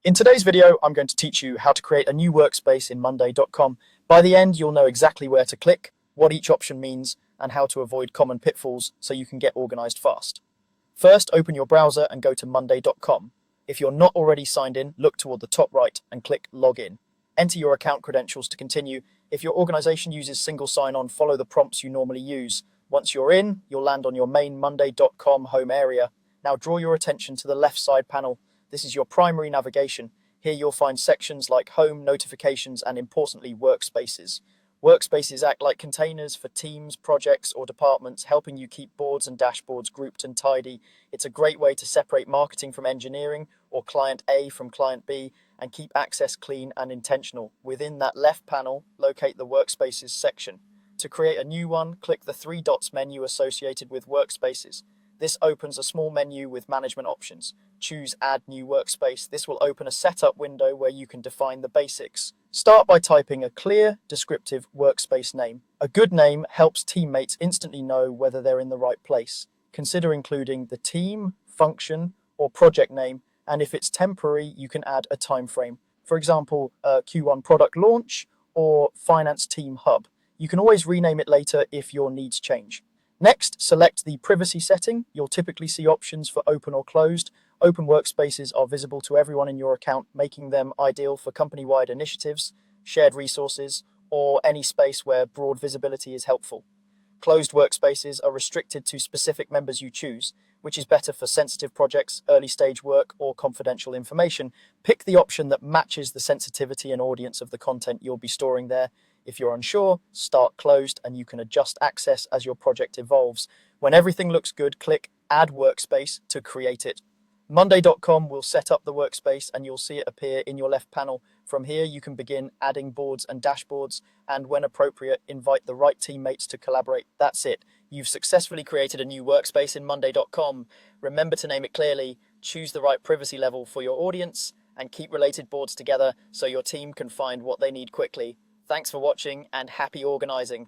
In today's video, I'm going to teach you how to create a new workspace in Monday.com. By the end, you'll know exactly where to click, what each option means, and how to avoid common pitfalls so you can get organized fast. First, open your browser and go to Monday.com. If you're not already signed in, look toward the top right and click Login. Enter your account credentials to continue. If your organization uses single sign-on, follow the prompts you normally use. Once you're in, you'll land on your main Monday.com home area. Now draw your attention to the left side panel. This is your primary navigation. Here you'll find sections like Home, Notifications, and importantly, Workspaces. Workspaces act like containers for teams, projects, or departments, helping you keep boards and dashboards grouped and tidy. It's a great way to separate marketing from engineering, or client A from client B, and keep access clean and intentional. Within that left panel, locate the Workspaces section. To create a new one, click the three dots menu associated with Workspaces. This opens a small menu with management options. Choose Add New Workspace. This will open a setup window where you can define the basics. Start by typing a clear, descriptive workspace name. A good name helps teammates instantly know whether they're in the right place. Consider including the team, function, or project name, and if it's temporary, you can add a time frame. For example, Q1 product launch or finance team hub. You can always rename it later if your needs change. Next, select the privacy setting. You'll typically see options for open or closed. Open workspaces are visible to everyone in your account, making them ideal for company-wide initiatives, shared resources, or any space where broad visibility is helpful. Closed workspaces are restricted to specific members you choose, which is better for sensitive projects, early-stage work, or confidential information. Pick the option that matches the sensitivity and audience of the content you'll be storing there. If you're unsure, start closed and you can adjust access as your project evolves. When everything looks good, click Add Workspace to create it. Monday.com will set up the workspace and you'll see it appear in your left panel. From here, you can begin adding boards and dashboards, and when appropriate, invite the right teammates to collaborate. That's it. You've successfully created a new workspace in Monday.com. Remember to name it clearly, choose the right privacy level for your audience, and keep related boards together so your team can find what they need quickly. Thanks for watching and happy organizing.